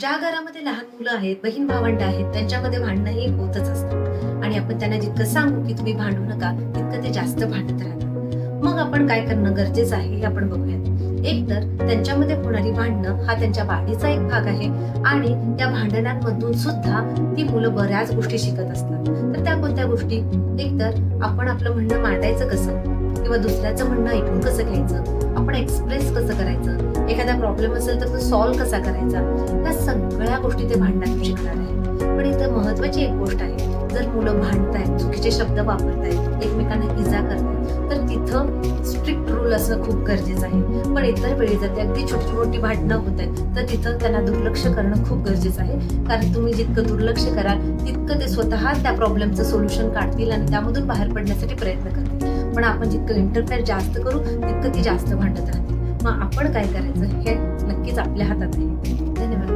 ज्या घरामध्ये लहान मुलं आहेत, बहीण भावंड आहेत, त्यांच्यामध्ये भांडणं ही होतच असतात आणि आपण त्यांना जितकं सांगू की तुम्ही भांडू नका, तितकं ते जास्त भांडत राहतात. मग आपण काय करणं गरजेचं आहे हे आपण बघूयात. एक तर त्यांच्यामध्ये होणारी भांडणं हा त्यांच्या वाढीचा एक भाग आहे आणि त्या भांडणांमधून सुद्धा ती मुलं बऱ्याच गोष्टी शिकत असतात. तर त्या कोणत्या गोष्टी? एक तर आपण आपलं म्हणणं मांडायचं कसं किंवा दुसऱ्याचं म्हणणं ऐकून कसं घ्यायचं, आपण एक्सप्रेस कसं करायचं, एखादा प्रॉब्लेम असेल तर तो सॉल्व्ह कसा करायचा, या सगळ्या गोष्टी ते भांडणातून शिकणार आहे. पण इथं महत्वाची एक गोष्ट आहे, जर मुलं भांडतायत, चुकीचे शब्द वापरतायत, एकमेकांना इजा करतायत, तर तिथं स्ट्रिक्ट रूल असणं खूप गरजेचं आहे. पण इतर वेळी जर ते अगदी छोटी मोठी भांडणं होत आहेत तर तिथं त्यांना दुर्लक्ष करणं खूप गरजेचं आहे. कारण तुम्ही जितकं दुर्लक्ष कराल तितकं ते स्वतः त्या प्रॉब्लेमचं सोल्युशन काढतील आणि त्यामधून बाहेर पडण्यासाठी प्रयत्न करतील. पण आपण जितकं इंटरफेअर जास्त करू तितकं ती जास्त भांडत राहतील. मग आपण काय करायचं हे नक्कीच आपल्या हातात आहे. धन्यवाद.